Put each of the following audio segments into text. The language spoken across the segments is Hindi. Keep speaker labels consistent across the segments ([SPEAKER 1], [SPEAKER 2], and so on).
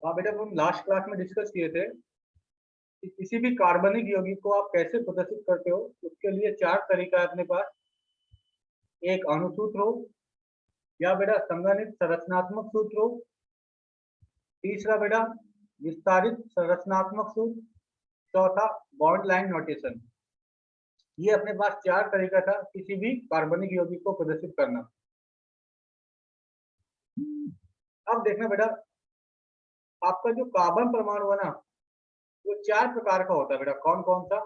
[SPEAKER 1] हाँ बेटा, हम लास्ट क्लास में डिस्कस किए थे कि किसी भी कार्बनिक यौगिक को आप कैसे प्रदर्शित करते हो। उसके लिए चार तरीका है अपने पास। एक अणुसूत्र हो, या बेटा संगणित संरचनात्मक सूत्र हो, तीसरा बेटा विस्तारित संरचनात्मक सूत्र, चौथा बॉन्ड लाइन नोटेशन। ये अपने पास चार तरीका था किसी भी कार्बनिक यौगिक को प्रदर्शित करना। अब देखना बेटा, आपका जो कार्बन परमाणु है ना, वो चार प्रकार का होता है बेटा। कौन कौन सा?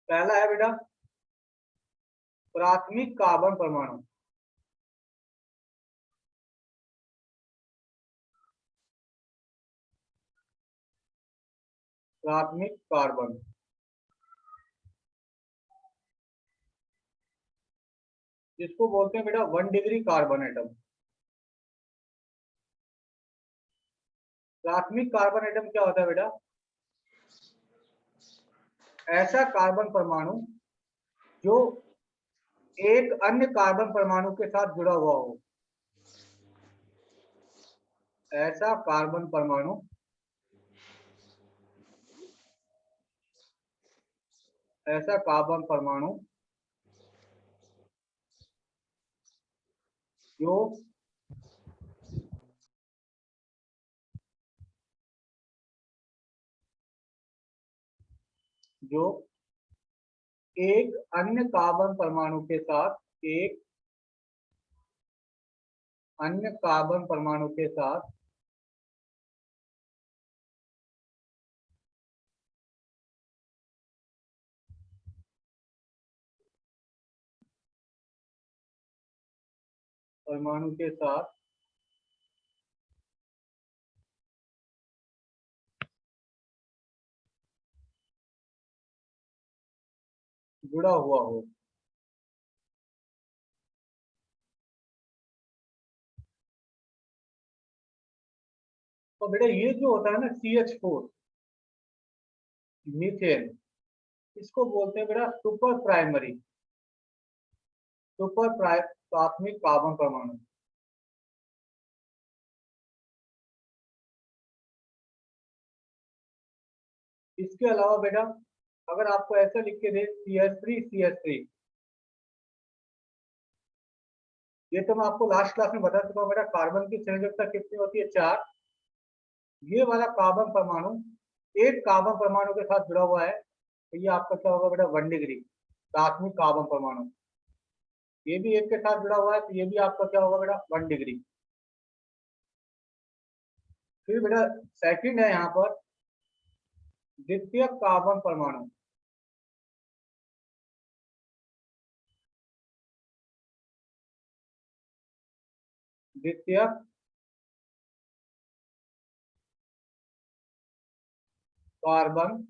[SPEAKER 1] पहला है बेटा प्राथमिक कार्बन परमाणु। प्राथमिक कार्बन, जिसको बोलते हैं बेटा 1 डिग्री कार्बन एटम। प्राथमिक कार्बन एटम क्या होता है बेटा? ऐसा कार्बन परमाणु जो एक अन्य कार्बन परमाणु के साथ जुड़ा हुआ हो। ऐसा कार्बन परमाणु ऐसा कार्बन परमाणु जो जो एक अन्य कार्बन परमाणु के साथ एक अन्य कार्बन परमाणु के साथ परमाणु के साथ जुड़ा हुआ हो। तो बेटा ये जो होता है ना CH4 मीथेन, इसको बोलते हैं बेटा प्राथमिक कार्बन परमाणु। इसके अलावा बेटा अगर आपको ऐसा लिख के दे CH3, ये तो मैं आपको लास्ट क्लास में बता चुका हूँ बेटा। कार्बन की संयोजकता कितनी होती है? 4। ये वाला कार्बन परमाणु एक कार्बन परमाणु के साथ जुड़ा हुआ है, तो ये आपका क्या होगा बेटा? 1 डिग्री प्राथमिक कार्बन परमाणु। ये भी एक के साथ जुड़ा हुआ है, तो ये भी आपका क्या होगा बेटा? 1 डिग्री। फिर बेटा सेकंड है यहाँ पर द्वितीय कार्बन परमाणु। द्वितीय कार्बन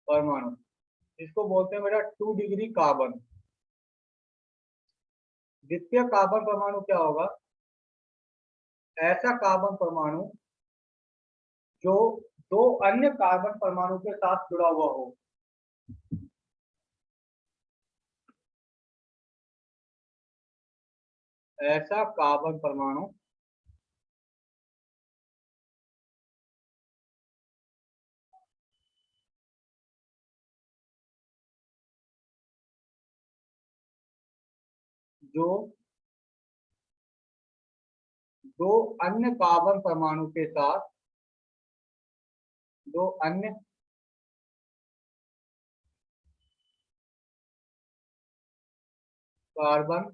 [SPEAKER 1] परमाणु, इसको बोलते हैं बेटा 2 डिग्री कार्बन। द्वितीय कार्बन परमाणु क्या होगा? ऐसा कार्बन परमाणु जो दो अन्य कार्बन परमाणु के साथ जुड़ा हुआ हो। ऐसा कार्बन परमाणु जो दो अन्य कार्बन परमाणु के साथ दो अन्य कार्बन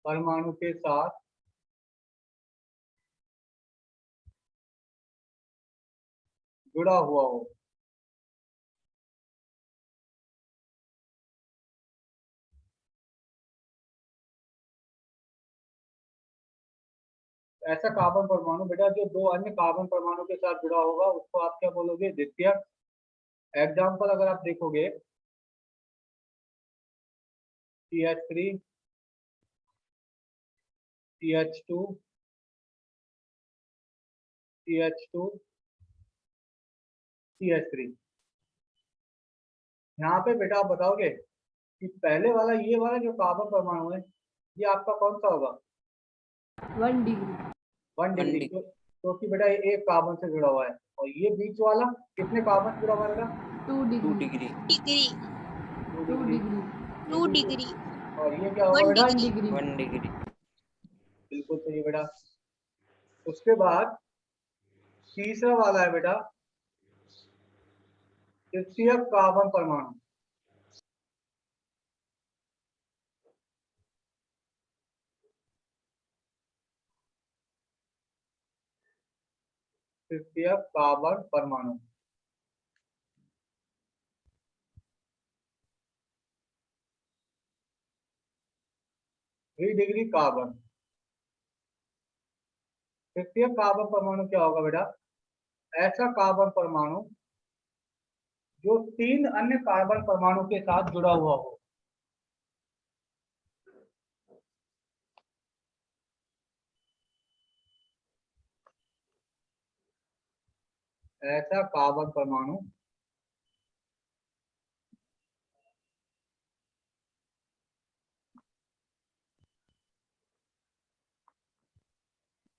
[SPEAKER 1] परमाणु के साथ जुड़ा हुआ हो। ऐसा कार्बन परमाणु बेटा जो दो अन्य कार्बन परमाणु के साथ जुड़ा होगा, उसको आप क्या बोलोगे? द्वितीयक। एग्जाम्पल अगर आप देखोगे CH3, CH2, CH2, CH3, यहाँ पे बेटा आप बताओगे कि पहले वाला ये वाला जो कार्बन परमाणु है ये आपका कौन सा होगा?
[SPEAKER 2] 1 डिग्री
[SPEAKER 1] 1 डिग्री, क्योंकि बेटा ये एक कार्बन से जुड़ा हुआ है। और ये बीच वाला कितने कार्बन से जुड़ा हुआ है बेटा?
[SPEAKER 2] 2 डिग्री 2 डिग्री
[SPEAKER 3] 2 डिग्री
[SPEAKER 1] और ये क्या होगा
[SPEAKER 3] 1
[SPEAKER 1] बेटा?
[SPEAKER 3] Degree
[SPEAKER 4] 1 degree.
[SPEAKER 1] बिल्कुल सही बेटा। उसके बाद तीसरा वाला है बेटा तृतीयक कार्बन परमाणु। तृतीयक कार्बन परमाणु 3 डिग्री कार्बन। तृतीयक कार्बन परमाणु क्या होगा बेटा? ऐसा कार्बन परमाणु जो 3 अन्य कार्बन परमाणु के साथ जुड़ा हुआ हो। ऐसा कार्बन परमाणु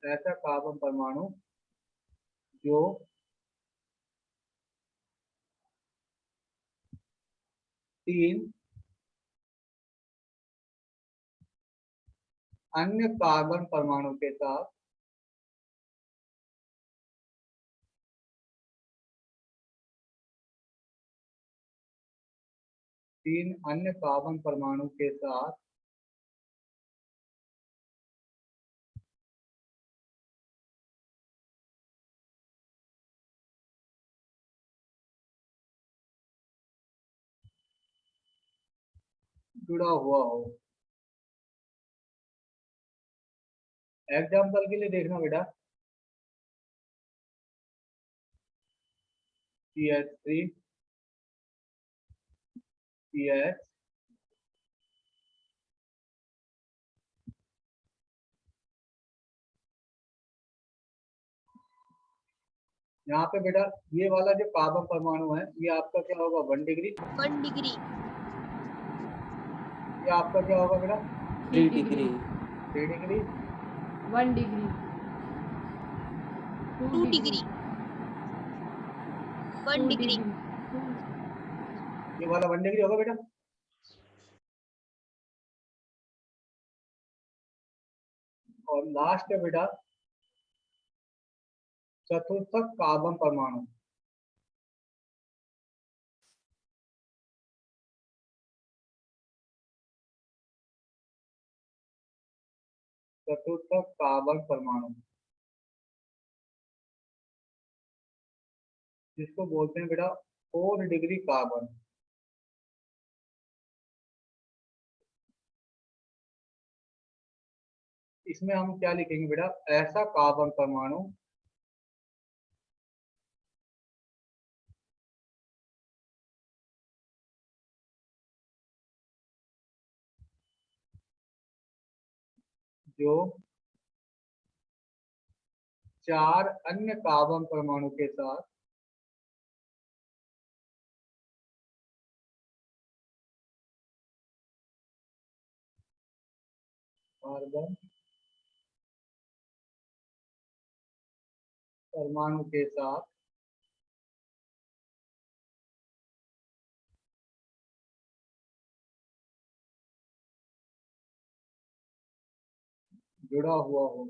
[SPEAKER 1] ऐसा कार्बन परमाणु जो 3 अन्य कार्बन परमाणु के साथ जुड़ा हुआ हो। एग्जाम्पल के लिए देखना बेटा, CH3 CH यहाँ पे बेटा ये वाला जो कार्बन परमाणु है ये आपका क्या होगा? 1 डिग्री।
[SPEAKER 3] 1 डिग्री
[SPEAKER 1] ये आपका क्या होगा बेटा?
[SPEAKER 4] 3 degree
[SPEAKER 1] 3 degree
[SPEAKER 2] 1 degree
[SPEAKER 3] 2 degree 1 degree
[SPEAKER 1] ये वाला 1 डिग्री होगा बेटा। और लास्ट है बेटा चतुर्थक कार्बन परमाणु। चतुर्थक कार्बन परमाणु जिसको बोलते हैं बेटा 4 डिग्री कार्बन। इसमें हम क्या लिखेंगे बेटा? ऐसा कार्बन परमाणु जो 4 अन्य कार्बन परमाणु के साथ कार्बन परमाणु के साथ जुड़ा हुआ हो।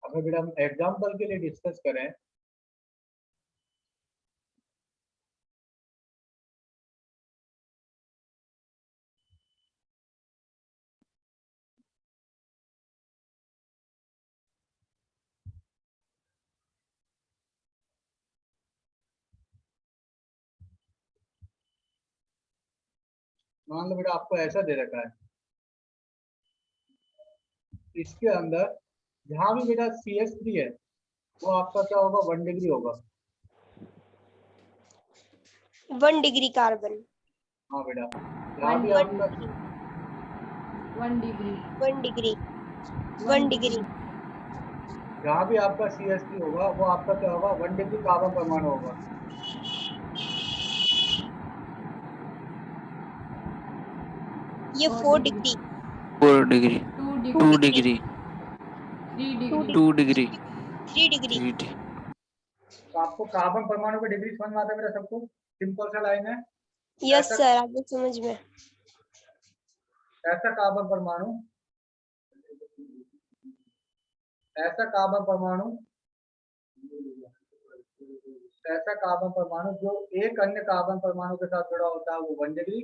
[SPEAKER 1] अगर बेटा हम एग्जाम्पल के लिए डिस्कस करें मान लो बेटा आपको ऐसा दे रखा है, इसके अंदर जहां भी बेटा CH3 है वो आपका क्या होगा? 1 डिग्री होगा।
[SPEAKER 3] 1 डिग्री कार्बन
[SPEAKER 1] हाँ बेटा जहाँ भी आपका
[SPEAKER 2] 1 डिग्री
[SPEAKER 3] 1 डिग्री 1 डिग्री।
[SPEAKER 1] जहाँ भी आपका CH3 होगा वो आपका क्या होगा, 1 डिग्री कार्बन परमाणु होगा।
[SPEAKER 3] ये 4 degree.
[SPEAKER 4] 4 degree,
[SPEAKER 2] 2
[SPEAKER 4] 2
[SPEAKER 2] degree,
[SPEAKER 4] degree,
[SPEAKER 2] 3 degree,
[SPEAKER 4] 2 degree,
[SPEAKER 3] 3 degree.
[SPEAKER 4] 3 degree.
[SPEAKER 1] तो आपको कार्बन परमाणु का डिग्री समझ में आता है मेरा सबको, सिंपल सा लाइन है।
[SPEAKER 3] यस
[SPEAKER 1] ऐसा
[SPEAKER 3] सर, आगे समझ में।
[SPEAKER 1] ऐसा कार्बन परमाणु, ऐसा कार्बन परमाणु, ऐसा कार्बन परमाणु जो एक अन्य कार्बन परमाणु के साथ जुड़ा होता है वो 1 डिग्री,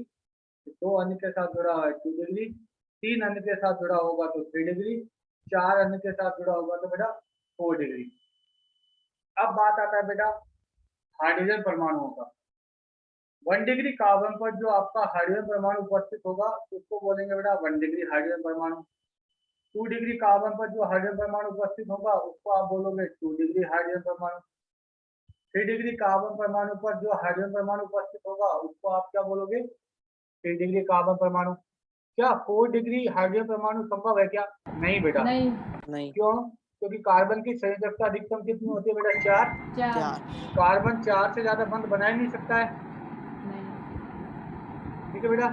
[SPEAKER 1] 2 अन्य के साथ जुड़ा है 2 डिग्री, 3 अन्य के साथ जुड़ा होगा तो 3 डिग्री, 4 अन्य के साथ जुड़ा होगा तो बेटा 4 डिग्री। अब बात आता है बेटा हाइड्रोजन परमाणुओं का। 1 डिग्री कार्बन पर जो आपका हाइड्रोजन परमाणु उपस्थित होगा उसको बोलेंगे बेटा 1 डिग्री हाइड्रोजन परमाणु। 2 डिग्री कार्बन पर जो हाइड्रोजन परमाणु उपस्थित होगा उसको आप बोलोगे 2 डिग्री हाइड्रोजन परमाणु। 3 डिग्री कार्बन परमाणु पर जो हाइड्रोजन परमाणु उपस्थित होगा उसको आप क्या बोलोगे, 3 डिग्री कार्बन परमाणु। क्या 4 डिग्री हाइड्रोजन परमाणु संभव है क्या? नहीं बेटा।
[SPEAKER 2] नहीं,
[SPEAKER 4] नहीं,
[SPEAKER 1] क्यों? क्योंकि कार्बन की संयोजकता अधिकतम कितनी होती है बेटा, 4।
[SPEAKER 2] 4,
[SPEAKER 1] कार्बन 4 से ज्यादा बंध बना ही नहीं सकता है,
[SPEAKER 2] नहीं,
[SPEAKER 1] ठीक है बेटा।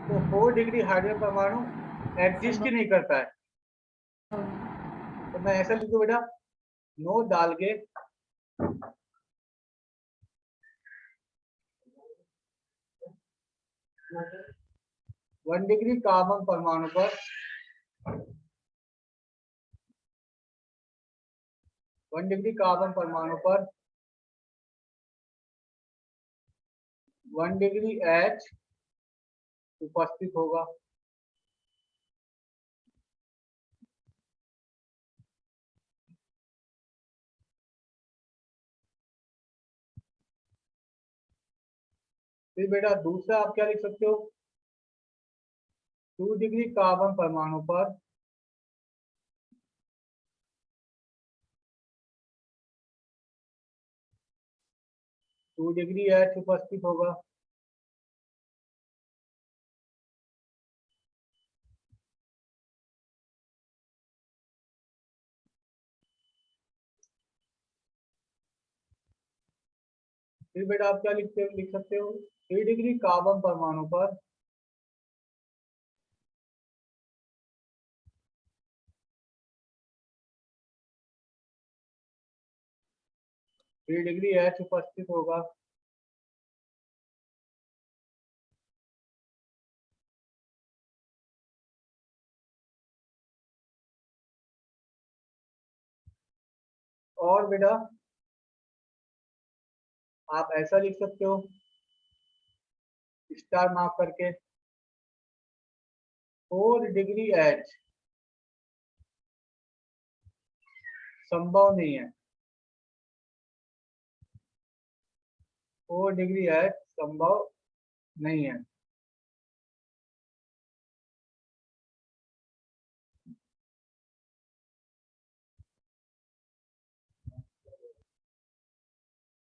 [SPEAKER 1] तो 4 डिग्री हाइड्रोजन परमाणु एग्जिस्ट ही नहीं करता है। तो मैं ऐसा लिखूं बेटा, नोट डाल के 1 डिग्री कार्बन परमाणु पर 1 डिग्री कार्बन परमाणु पर 1 डिग्री H उपस्थित होगा। फिर बेटा दूसरा आप क्या लिख सकते हो, 2 डिग्री कार्बन परमाणु पर 2 डिग्री H उपस्थित होगा। फिर बेटा आप क्या लिख सकते हो, 3 डिग्री कार्बन परमाणु पर 3 डिग्री H उपस्थित होगा। और बेटा आप ऐसा लिख सकते हो स्टार मार्क करके, 4 डिग्री H संभव नहीं है। 4 डिग्री H संभव नहीं है।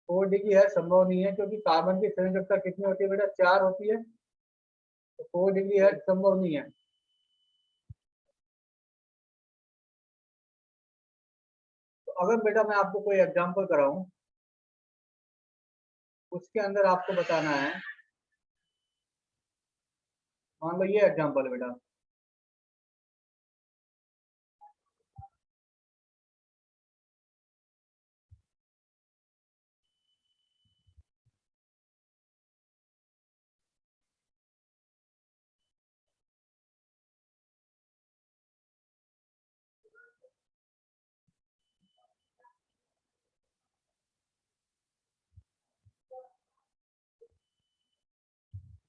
[SPEAKER 1] फोर डिग्री है संभव नहीं है क्योंकि कार्बन की संयोजकता कितनी होती है बेटा, 4 होती है। तो 4 डिग्री है संभव नहीं है। तो अगर बेटा मैं आपको कोई एग्जांपल कराऊं, उसके अंदर आपको बताना है, मान लो ये एग्जांपल है बेटा,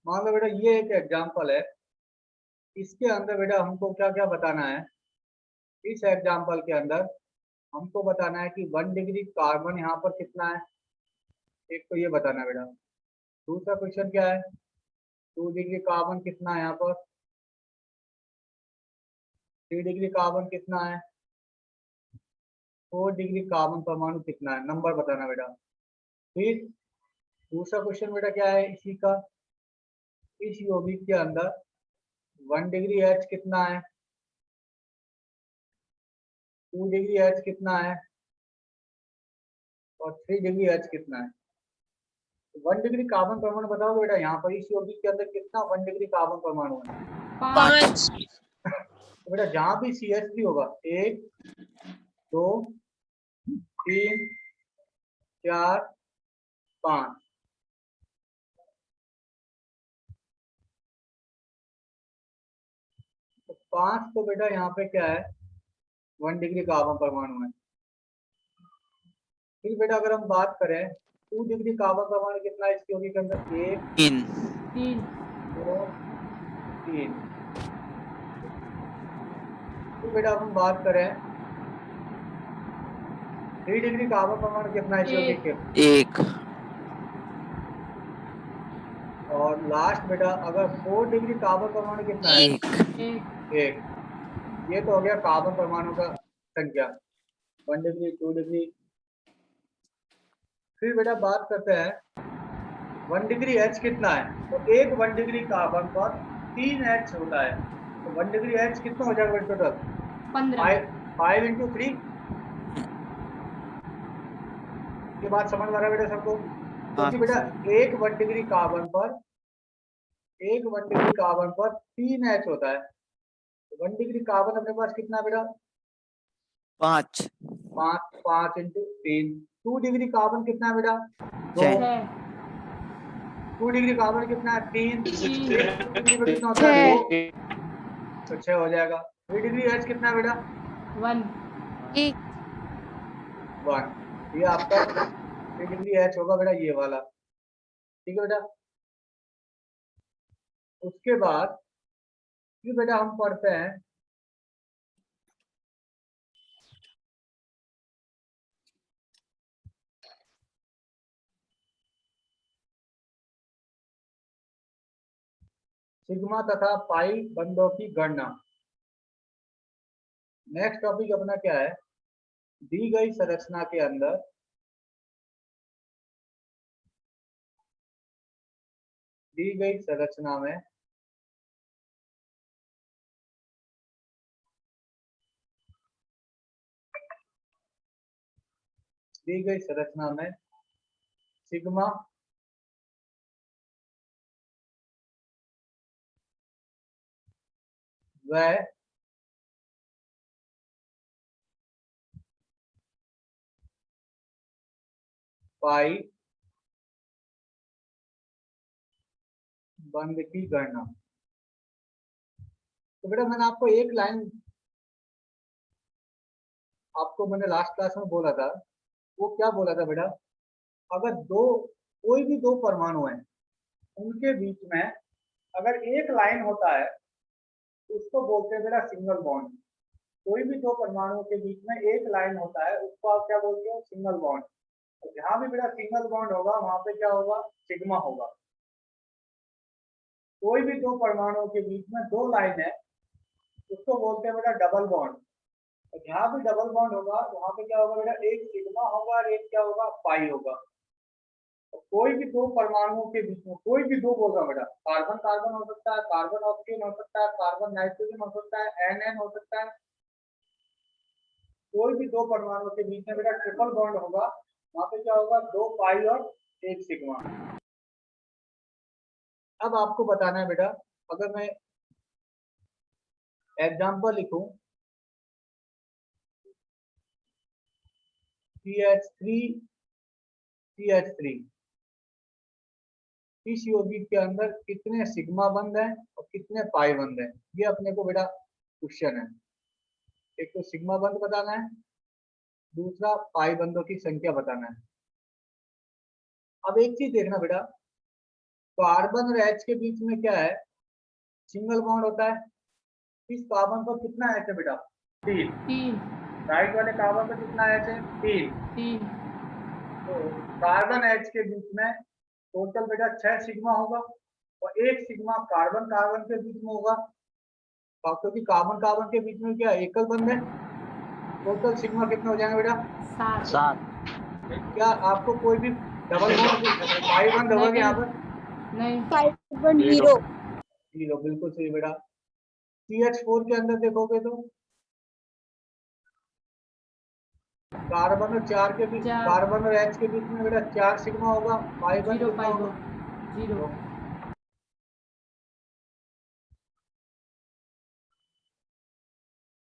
[SPEAKER 1] मान लो बेटा ये एक एग्जांपल है। इसके अंदर बेटा हमको क्या क्या बताना है, इस एग्जांपल के अंदर हमको बताना है कि 1 डिग्री कार्बन यहाँ पर कितना है, एक तो ये बताना है बेटा। दूसरा क्वेश्चन क्या है, 2 डिग्री कार्बन कितना है यहाँ पर, 3 डिग्री कार्बन कितना है, 4 डिग्री कार्बन परमाणु कितना है, नंबर बताना बेटा। फिर दूसरा क्वेश्चन बेटा क्या है इसी का, इस यौगिक के अंदर 1 डिग्री H कितना है, 2 डिग्री H कितना है और 3 डिग्री H कितना है? 1 डिग्री कार्बन परमाणु बताओ बेटा, यहाँ पर इस यौगिक के अंदर कितना 1 डिग्री कार्बन परमाणु है?
[SPEAKER 3] 5
[SPEAKER 1] तो बेटा जहाँ भी CH3 होगा 1 2 3 4 5, तो 5 तो बेटा यहाँ पे क्या है 1 डिग्री कार्बन परमाणु है। फिर बेटा अगर हम बात करें 2 डिग्री कार्बन परमाणु कितना है इस यौगिक के अंदर? 1
[SPEAKER 4] 3
[SPEAKER 2] 3
[SPEAKER 1] 2 3। फिर बेटा अब हम बात करें 3 डिग्री कार्बन परमाणु कितना है इस यौगिक के?
[SPEAKER 4] 1
[SPEAKER 1] और लास्ट बेटा अगर 4 डिग्री कार्बन परमाणु कितना है?
[SPEAKER 4] 1
[SPEAKER 1] 1। ये तो हो गया कार्बन परमाणु का संख्या 1 डिग्री 2 डिग्री। फिर बेटा बात करते हैं 1 डिग्री H कितना है? तो एक 1 डिग्री कार्बन पर 3 H होता है, तो 1 डिग्री H कितना हो जाएगा टोटल?
[SPEAKER 2] 15
[SPEAKER 1] 5 इंटू 3। ये बात समझ में आ रहा है बेटा सबको? क्योंकि बेटा एक 1 डिग्री कार्बन पर 3 H होता है, तो 1 डिग्री कार्बन अपने पास कितना है बेटा?
[SPEAKER 4] 5
[SPEAKER 1] 5 इंटू 3। 2 डिग्री कार्बन कितना है बेटा? 2। 2 डिग्री कार्बन कितना है? 3। 2 डिग्री पे कितना होता है? 2, तो 6 हो जाएगा। 3 डिग्री H कितना है बेटा?
[SPEAKER 2] 1
[SPEAKER 1] 1। ये आपका 3 डिग्री H होगा बेटा, ये वाला। ठीक है बेटा। उसके बाद फिर बेटा हम पढ़ते हैं सिग्मा तथा पाई बंधों की गणना। नेक्स्ट टॉपिक अपना क्या है? दी गई संरचना के अंदर दी गई संरचना में सिग्मा व पाई बंध की गणना। तो बेटा मैंने आपको एक लाइन आपको मैंने लास्ट क्लास में बोला था, वो क्या बोला था बेटा? अगर कोई भी दो परमाणु हैं उनके बीच में अगर एक लाइन होता है उसको बोलते हैं बेटा सिंगल बॉन्ड। कोई भी दो परमाणुओं के बीच में एक लाइन होता है उसको आप क्या बोलते हो? Single bond. तो जहां भी बेटा सिंगल बॉन्ड होगा वहां पे क्या होगा? सिग्मा होगा। कोई भी दो परमाणुओं के बीच में दो लाइन है उसको बोलते हैं बेटा डबल बॉन्ड। तो जहां भी डबल बॉन्ड होगा वहां पे क्या होगा बेटा? एक सिग्मा होगा और एक क्या होगा? पाई होगा। तो कोई भी दो परमाणुओं के बीच में कोई भी दो बोल रहा बेटा, कार्बन कार्बन हो सकता है, कार्बन ऑक्सीजन हो सकता है, कार्बन नाइट्रोजन हो सकता है, एन हो सकता है। कोई भी दो परमाणुओं के बीच में बेटा ट्रिपल बॉन्ड होगा वहां पे क्या होगा? दो पाई और एक सिग्मा। अब आपको बताना है बेटा, अगर मैं एग्जाम्पल लिखूं CH3 CH3, इस यौगिक के अंदर कितने सिग्मा बंध हैं और कितने पाई बंध हैं? ये अपने को बेटा क्वेश्चन है। एक तो सिग्मा बंध बताना है, दूसरा पाई बंधों की संख्या बताना है। अब एक चीज देखना बेटा, कार्बन और H के बीच में क्या है? सिंगल बॉन्ड होता है। इस कार्बन पर कितना H है बेटा? 3। राइट वाले कार्बन पर कितना H है? 3। तो कार्बन H के बीच में टोटल बेटा 6 सिग्मा होगा और एक सिग्मा कार्बन कार्बन के बीच में होगा, क्योंकि कार्बन कार्बन के बीच में क्या एकल बंध है। टोटल सिग्मा कितना हो जाएगा बेटा?
[SPEAKER 4] 7
[SPEAKER 1] क्या आपको कोई भी डबल बॉन्ड पाई बंध होगा यहाँ पर?
[SPEAKER 2] नहीं।
[SPEAKER 3] 0
[SPEAKER 1] 0, बिल्कुल सही बेटा। CH4 के अंदर देखोगे तो कार्बन और 4 के बीच,
[SPEAKER 2] चार।
[SPEAKER 1] कार्बन और H के बीच में बेटा 4 सिग्मा होगा, पाई बंद
[SPEAKER 2] 0
[SPEAKER 1] कितना
[SPEAKER 2] पाई
[SPEAKER 1] होगा?
[SPEAKER 2] बॉन्ड 0।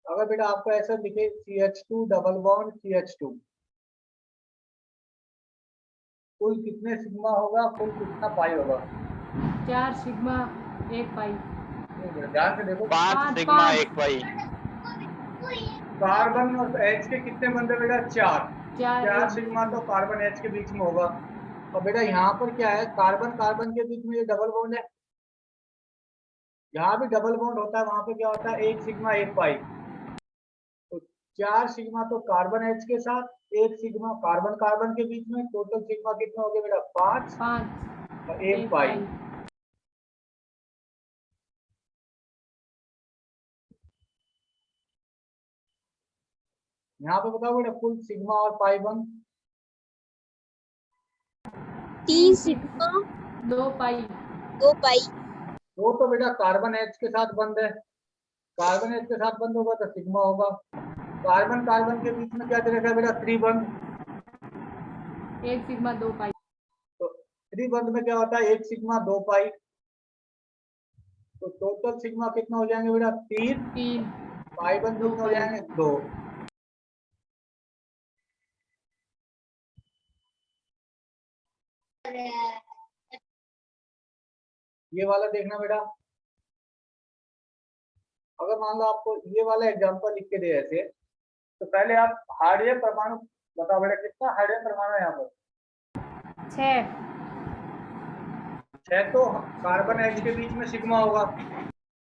[SPEAKER 1] अगर बेटा आपको ऐसा दिखे CH2 डबल बॉन्ड CH2, कुल कितने सिग्मा होगा, कुल कितना पाई होगा?
[SPEAKER 2] 4 सिग्मा 1 पाई।
[SPEAKER 1] नहीं बेटा, ध्यान से देखो।
[SPEAKER 4] 5
[SPEAKER 2] पाँच,
[SPEAKER 4] सिग्मा
[SPEAKER 2] पाँच।
[SPEAKER 4] 1 पाई।
[SPEAKER 1] कार्बन और H के कितने बंद है बेटा? 4। 4
[SPEAKER 2] 4
[SPEAKER 1] सिग्मा तो कार्बन H के बीच में होगा। और बेटा यहाँ पर क्या है, कार्बन कार्बन के बीच में ये डबल बॉन्ड है, जहाँ भी डबल बॉन्ड होता है वहां पे क्या होता है, 1 सिग्मा 1 पाई। तो 4 सिग्मा तो कार्बन H के साथ, 1 सिग्मा कार्बन कार्बन के बीच में, टोटल सिग्मा कितना हो गया बेटा? 5
[SPEAKER 2] 5
[SPEAKER 1] और 1 पाई। यहाँ पे बताओ बेटा कुल सिग्मा और पाई बंद?
[SPEAKER 3] 3 सिग्मा
[SPEAKER 2] 2 पाई।
[SPEAKER 3] 2 पाई।
[SPEAKER 1] दो तो बेटा कार्बन H के साथ बंद है, कार्बन H के साथ बंद होगा तो सिग्मा होगा। कार्बन कार्बन के बीच में क्या दे रखा है बेटा? 3 बंद।
[SPEAKER 2] 1 सिग्मा 2 पाई।
[SPEAKER 1] तो 3 बंद में क्या होता है? 1 सिग्मा 2 पाई। तो टोटल सिग्मा कितना हो जाएंगे बेटा? 3।
[SPEAKER 2] 3
[SPEAKER 1] पाई बंद
[SPEAKER 2] 2
[SPEAKER 1] कितने हो
[SPEAKER 2] पाई।
[SPEAKER 1] जाएंगे? 2। ये वाला देखना बेटा, अगर मान लो आपको ये वाला एग्जांपल लिख के दे ऐसे, तो पहले आप हाइड्रोजन परमाणु बताओ बेटा, कितना हाइड्रोजन परमाणु है यहाँ पर?
[SPEAKER 2] 6
[SPEAKER 1] 6 तो कार्बन H के बीच में सिग्मा होगा,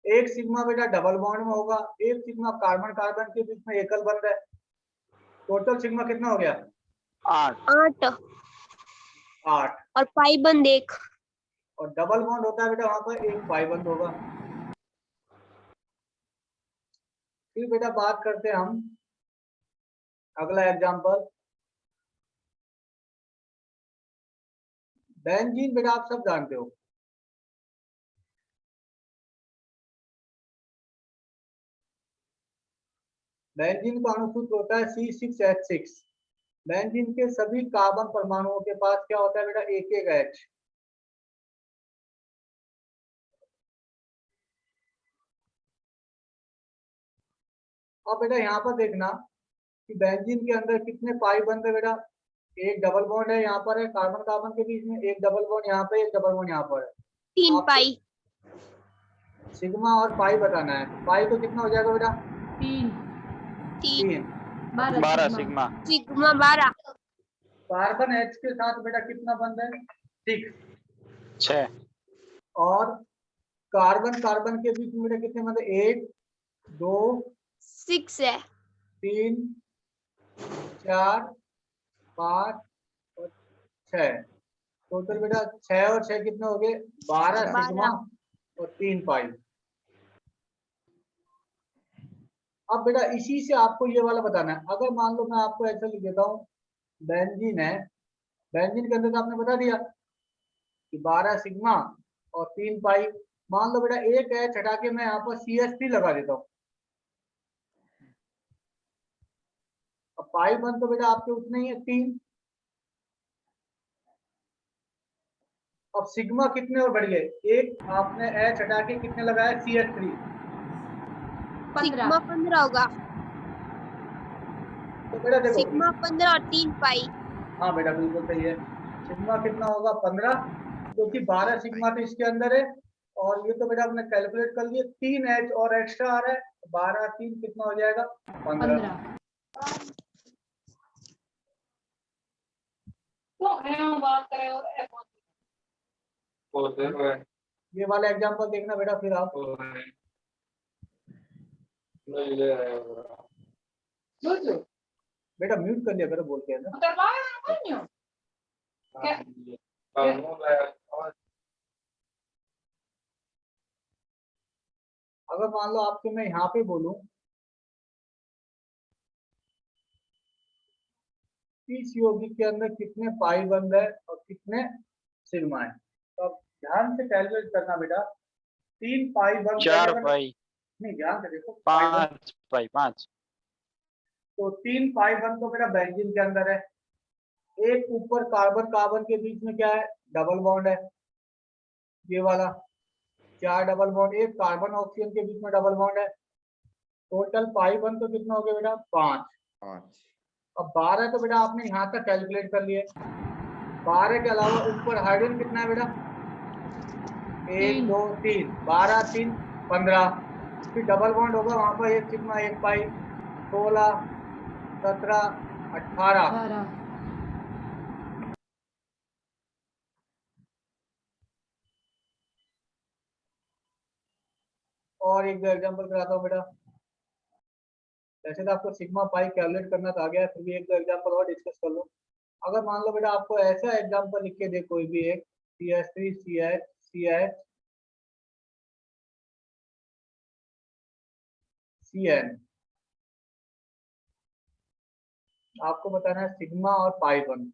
[SPEAKER 1] 1 सिग्मा बेटा डबल बॉन्ड में होगा, 1 सिग्मा कार्बन कार्बन के बीच में एकल बंद है। टोटल सिग्मा कितना हो गया?
[SPEAKER 4] 8।
[SPEAKER 1] 8।
[SPEAKER 3] और पाई बंद 1।
[SPEAKER 1] और डबल बॉन्ड होता है बेटा वहां पर 1 पाई बंद होगा। फिर बेटा बात करते हैं हम अगला एग्जांपल, बेंजीन बेटा आप सब जानते हो। बेंजीन का अणुसूत्र होता है C6H6। बेंजीन के सभी कार्बन परमाणुओं के पास क्या होता है बेटा? एक एक H। अब बेटा यहाँ पर देखना कि बेंजीन के अंदर कितने पाई बंद है बेटा? एक डबल बॉन्ड है यहाँ पर है कार्बन कार्बन के बीच में, एक डबल बॉन्ड यहाँ पे, एक डबल बॉन्ड यहाँ पर है।
[SPEAKER 3] 3 पाई।
[SPEAKER 1] सिग्मा और पाई बताना है। पाई तो कितना हो जाएगा बेटा?
[SPEAKER 2] 3
[SPEAKER 1] 3।
[SPEAKER 4] 12 सिग्मा।
[SPEAKER 3] सिग्मा 12।
[SPEAKER 1] कार्बन H के साथ बेटा कितना बंद है? 6।
[SPEAKER 4] 6।
[SPEAKER 1] और कार्बन कार्बन के बीच में बेटा कितने बंद है? 1 2
[SPEAKER 3] 6 है।
[SPEAKER 1] 3 4 5 और 6। टोटल बेटा 6 और 6 कितने हो गए? 12 सिग्मा और 3 पाई। अब बेटा इसी से आपको ये वाला बताना है। अगर मान लो मैं आपको ऐसा लिख देता हूँ, बेंजीन है, बेंजीन के अंदर तो आपने बता दिया कि 12 सिग्मा और 3 पाई। मान लो बेटा एक H हटा के मैं यहाँ पर CH3 लगा देता हूँ। अब पाई बंद तो बेटा आपके उतने ही है 3। अब सिग्मा कितने और बढ़ गए? एक आपने H हटा के कितने लगाया? CH3।
[SPEAKER 3] सिग्मा 15 होगा।
[SPEAKER 1] तो बेटा देखो,
[SPEAKER 3] सिग्मा 15 और 3 पाई।
[SPEAKER 1] हाँ बेटा बिल्कुल सही है। सिग्मा कितना होगा? 15, क्योंकि 12 सिग्मा तो इसके अंदर है। और ये तो बेटा आपने कैलकुलेट कर लिए, 3 H और एक्स्ट्रा आ रहा है, 12 3 कितना हो जाएगा? 15।
[SPEAKER 2] 15।
[SPEAKER 1] ये वाला एग्जांपल देखना बेटा फिर आप। बेटा म्यूट कर लिया करो बोलते हैं ना। अगर मान लो आपको मैं यहाँ पे बोलूं इस यौगिक के अंदर कितने पाई बंद है और कितने सिग्मा है, तो आप ध्यान से कैलकुलेट करना बेटा। 3 पाई बंद
[SPEAKER 4] 4 पाई।
[SPEAKER 1] नहीं, ध्यान से देखो,
[SPEAKER 4] 5 पाई 5।
[SPEAKER 1] तो 3 पाई बंद तो मेरा बेंजीन के अंदर है। एक ऊपर कार्बन कार्बन के बीच में क्या है, डबल बॉन्ड है, ये वाला 4 डबल बॉन्ड, एक कार्बन ऑक्सीजन के बीच में डबल बॉन्ड है। टोटल पाई बंद तो कितना हो गया बेटा, 5।
[SPEAKER 5] 5
[SPEAKER 1] अब 12 तो बेटा आपने यहाँ तक कैलकुलेट कर लिए। 12 के अलावा ऊपर हाइड्रोजन कितना है बेटा, 1 2 3, 12 3 15। फिर डबल बॉन्ड होगा वहां पर, 1 सिग्मा 1 पाई, 16 17 18।
[SPEAKER 2] 18
[SPEAKER 1] और एक दो एग्जांपल कराता हूँ बेटा। वैसे तो आपको सिग्मा पाई कैलकुलेट करना तो आ गया है, फिर भी एक दो एग्जांपल और डिस्कस कर लो। अगर मान लो बेटा आपको ऐसा एग्जांपल लिख के दे कोई भी एक, CH3 CH CH CN, आपको बताना है सिग्मा और पाई बंद।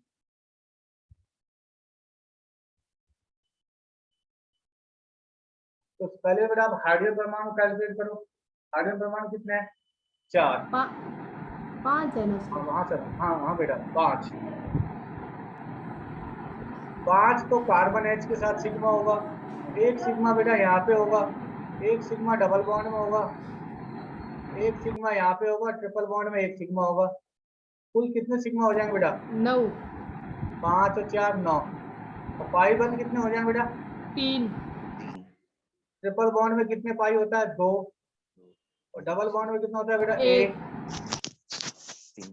[SPEAKER 1] तो पहले बेटा आप हाइड्रोजन परमाणु कैलकुलेट करो। हाइड्रोजन परमाणु कितने हैं, 4।
[SPEAKER 2] 5 है ना सर?
[SPEAKER 1] हाँ सर, हाँ हाँ बेटा 5। 5 तो कार्बन H के साथ सिग्मा होगा, एक सिग्मा बेटा यहाँ पे होगा, एक सिग्मा डबल बॉन्ड में होगा, एक सिग्मा यहाँ पे होगा, ट्रिपल बॉन्ड में एक सिग्मा होगा। कुल कितने सिग्मा हो जाएंगे बेटा,
[SPEAKER 2] 9
[SPEAKER 1] 5 और 4 9। और पाई बंद कितने हो जाएंगे बेटा,
[SPEAKER 2] 3
[SPEAKER 1] ट्रिपल बॉन्ड में कितने पाई होता है, 2। और डबल बॉन्ड में कितना होता है बेटा, 1।
[SPEAKER 5] 3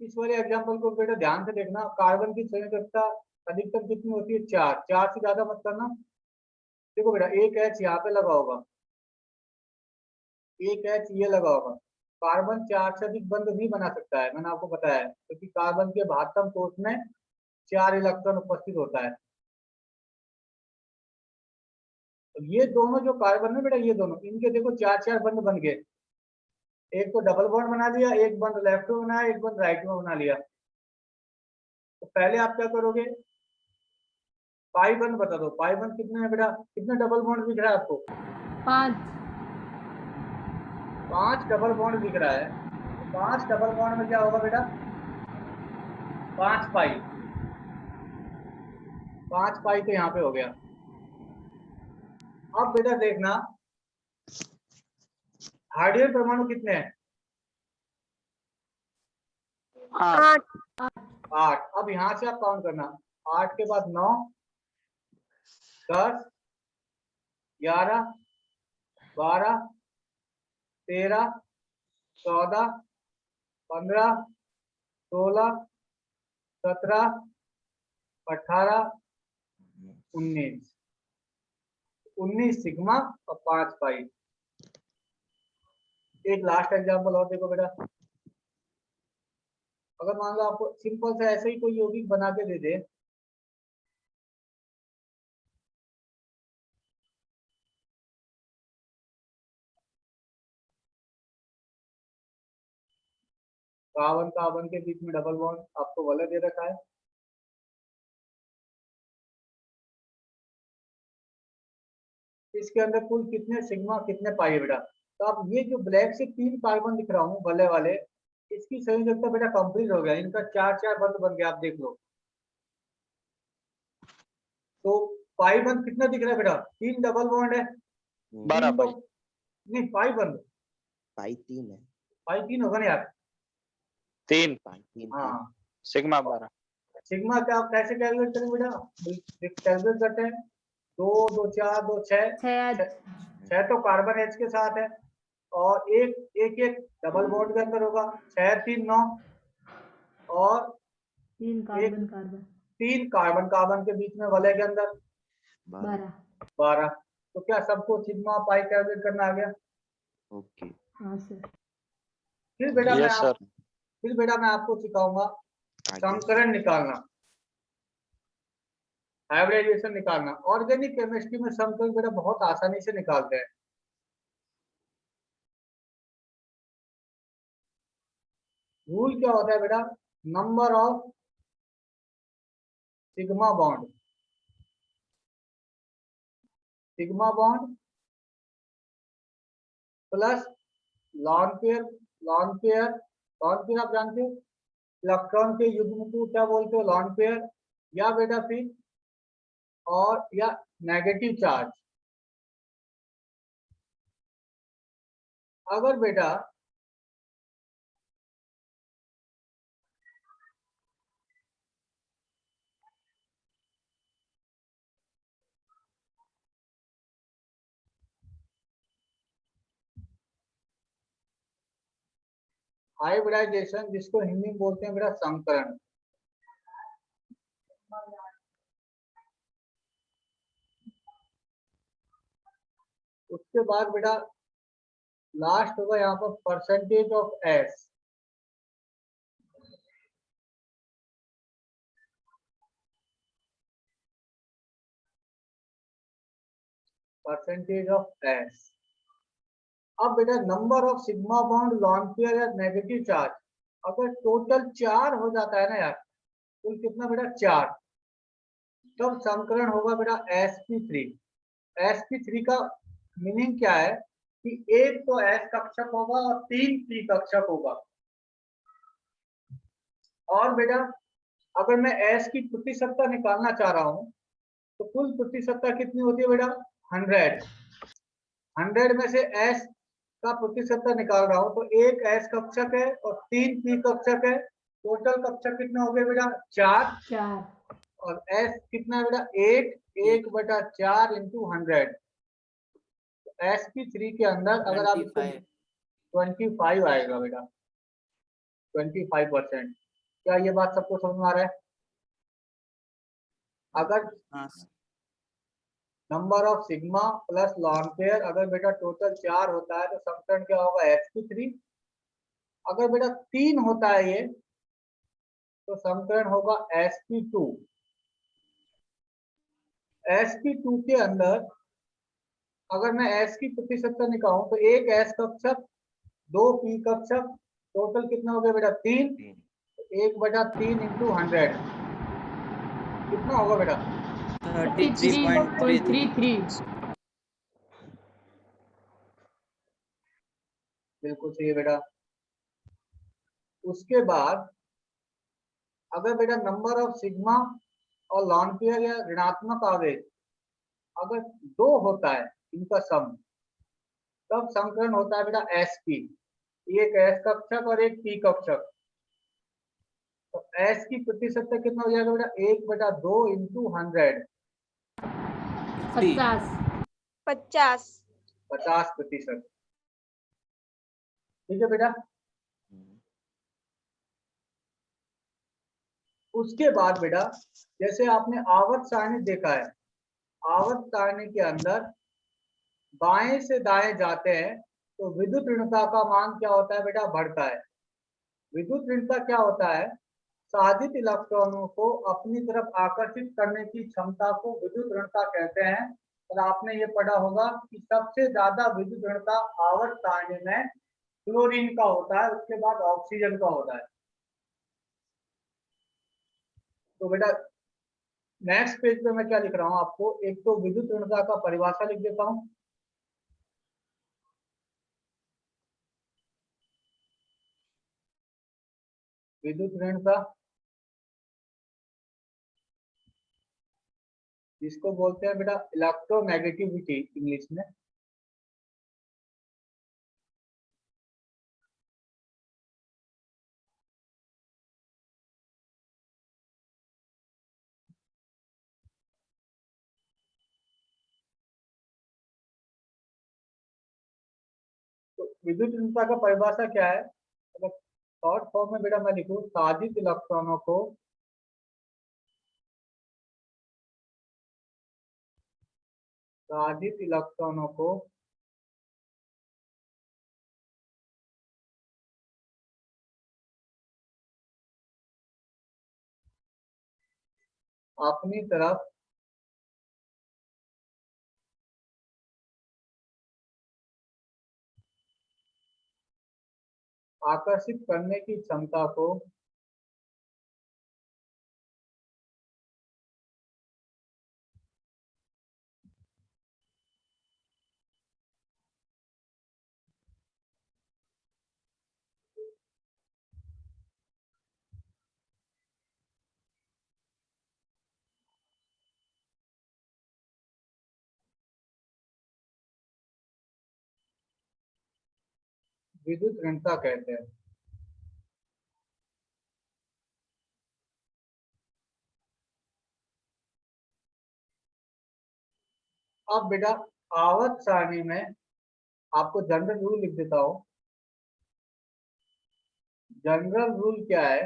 [SPEAKER 1] इस वाले एग्जांपल को बेटा ध्यान से देखना। कार्बन की संयोजकता अधिकतम कितनी होती है, 4। 4 से ज्यादा मत करना। देखो बेटा एक H यहाँ पे लगा होगा, एक H ये लगा होगा। कार्बन 4 से अधिक बंध नहीं बना सकता है, मैंने आपको बताया है, क्योंकि कार्बन के 72 कोष में 4 इलेक्ट्रॉन उपस्थित होता है। तो ये दोनों जो कार्बन है बेटा, ये दोनों इनके देखो 4 बंध बन गए। एक तो डबल बॉन्ड बना लिया, एक बंद लेफ्ट में बनाया, एक बंद राइट में बना लिया। तो पहले आप क्या करोगे, पाई बंद बता दो, पाई बंद कितने हैं बेटा, कितने डबल बॉन्ड दिख रहा है आपको,
[SPEAKER 2] 5
[SPEAKER 1] 5 डबल बॉन्ड दिख रहा है। तो 5 डबल बॉन्ड में क्या होगा बेटा, 5 पाई, 5 पाई तो यहाँ पे हो गया। अब बेटा देखना हाइड्रोजन परमाणु कितने हैं,
[SPEAKER 4] 8
[SPEAKER 1] 8। अब यहाँ से आप काउंट करना, 8 के बाद 9 10 11 12 13 14 15 16 17 18 19 सिग्मा और 5 पाई। एक लास्ट एग्जांपल और देखो बेटा। अगर मान लो आपको सिंपल सा ऐसे ही कोई यौगिक बना के दे दे, कार्बन कार्बन के बीच में डबल बॉन्ड आपको वाला दे रखा है, इसके अंदर कुल कितने सिग्मा कितने पाई है बेटा। तो आप ये जो ब्लैक से 3 कार्बन दिख रहा हूँ भले वाले, इसकी संयोजकता बेटा कंप्लीट हो गया, इनका 4 बंद बन गया, आप देख लो। तो पाई बंद कितना दिख रहा है बेटा, 3 डबल बॉन्ड है,
[SPEAKER 4] 12
[SPEAKER 1] तीन तो
[SPEAKER 4] पाई।
[SPEAKER 1] नहीं, पाई बंद,
[SPEAKER 5] पाई 3 है,
[SPEAKER 1] पाई 3 होगा ना यार,
[SPEAKER 4] 3
[SPEAKER 5] पाई 3
[SPEAKER 1] हाँ।
[SPEAKER 4] सिग्मा 12।
[SPEAKER 1] सिग्मा का आप कैसे कैलकुलेट करेंगे बेटा, कैलकुलेट करते हैं 2 2 4 2 6 6 तो कार्बन H के साथ है, और एक डबल बॉन्ड के अंदर होगा, 6 3 9, और
[SPEAKER 2] 3
[SPEAKER 1] एक
[SPEAKER 2] कार्बन कार्बन
[SPEAKER 1] 3 कार्बन कार्बन के बीच में वलय के अंदर
[SPEAKER 2] 12
[SPEAKER 1] 12। तो क्या सबको सिग्मा पाई कैलकुलेट करना आ गया।
[SPEAKER 5] ओके।
[SPEAKER 2] हाँ सर।
[SPEAKER 1] फिर बेटा
[SPEAKER 4] यस सर।
[SPEAKER 1] फिर बेटा मैं आपको सिखाऊंगा
[SPEAKER 5] आगे
[SPEAKER 1] समीकरण निकालना। हाइब्रिडाइजेशन निकालना। ऑर्गेनिक केमिस्ट्री में समीकरण बेटा बहुत आसानी से निकालते हैं। रूल क्या होता है बेटा, number of sigma bond, sigma bond plus lone pair, lone pair, lone pair आप जानते हो इलेक्ट्रॉन के युग्म को क्या बोलते हो, लॉन पेयर, या बेटा फिर और या नेगेटिव चार्ज। अगर बेटा हाइब्रिडाइजेशन, जिसको हिंदी में बोलते हैं बेटा संकरण, उसके बाद बेटा लास्ट होगा यहाँ पर percentage of S, percentage of S. अब बेटा number of sigma bond, lone pair या नेगेटिव चार्ज, अगर टोटल 4 हो जाता है ना यार, कुल कितना बेटा 4, तब समीकरण होगा बेटा sp3। sp3 का मीनिंग क्या है कि एक तो s कक्षक होगा और 3 p कक्षक होगा। और बेटा अगर मैं s की प्रतिशतता निकालना चाह रहा हूं तो कुल प्रतिशतता कितनी होती है बेटा 100। 100 में से s का प्रतिशतता निकाल रहा हूं तो एक s कक्षक है और 3 p कक्षक है, टोटल कक्षक कितने हो गए बेटा 4,
[SPEAKER 2] 4
[SPEAKER 1] और s कितना है बेटा 1/4 इंटू 100। sp3 के अंदर अगर आप 25 आएगा बेटा, 25%। क्या ये बात सबको समझ में आ रहा है? अगर number of sigma plus lone pair अगर बेटा टोटल 4 होता है तो समीकरण क्या होगा sp3। अगर बेटा 3 होता है ये तो समीकरण होगा sp2। sp2 के अंदर अगर मैं s की प्रतिशतता निकालूं तो एक s कक्षक, 2 p कक्षक, टोटल कितना हो गया बेटा 3, 1/3 इंटू 100 कितना होगा बेटा
[SPEAKER 2] 33.33।
[SPEAKER 1] बिल्कुल सही है बेटा। उसके बाद अगर बेटा नंबर ऑफ सिग्मा और लॉन पेयर या ऋणात्मक आवेश अगर 2 होता है इनका सम, तब समीकरण होता है बेटा sp, एक s कक्षक और एक p कक्षक। तो s की प्रतिशतता कितना हो जाएगा बेटा 1/2 इंटू 100,
[SPEAKER 2] 50
[SPEAKER 1] 50%। ठीक है बेटा। उसके बाद बेटा जैसे आपने आवर्त सारणी देखा है, आवर्त सारणी के अंदर बाएं से दाएं जाते हैं तो विद्युत ऋणता का मान क्या होता है बेटा बढ़ता है। विद्युत ऋणता क्या होता है, साधित इलेक्ट्रॉनों को अपनी तरफ आकर्षित करने की क्षमता को विद्युत ऋणता कहते हैं। और आपने ये पढ़ा होगा कि सबसे ज्यादा विद्युत ऋणता आवर्त सारणी में क्लोरीन का होता है, उसके बाद ऑक्सीजन का होता है। तो बेटा नेक्स्ट पेज पे मैं क्या लिख रहा हूँ आपको, एक तो विद्युत ऋणता का परिभाषा लिख देता हूँ। विद्युत ऋणता जिसको बोलते हैं बेटा इलेक्ट्रोनेगेटिविटी इंग्लिश में। तो विद्युत ऋणता का परिभाषा क्या है, अगर शॉर्ट फॉर्म में बेटा मैं लिखूं, साधित इलेक्ट्रॉनों को साधित इलेक्ट्रॉनों को अपनी तरफ आकर्षित करने की क्षमता को विद्युत ऋणता कहते हैं। अब बेटा आवर्त सारणी में आपको जनरल रूल लिख देता हूं। जनरल रूल क्या है?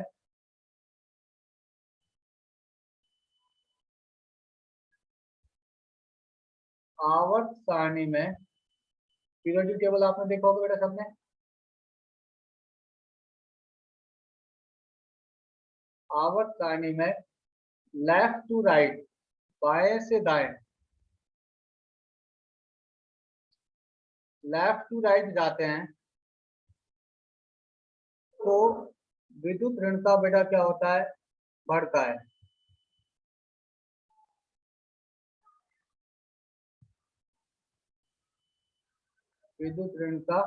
[SPEAKER 1] आवर्त सारणी में पीरियोडिक टेबल आपने देखा होगा बेटा सबने। आवर्त सारणी में लेफ्ट टू राइट, बाएं से दाएं, लेफ्ट टू राइट जाते हैं तो विद्युत ऋणता बेटा क्या होता है? बढ़ता है। विद्युत ऋणता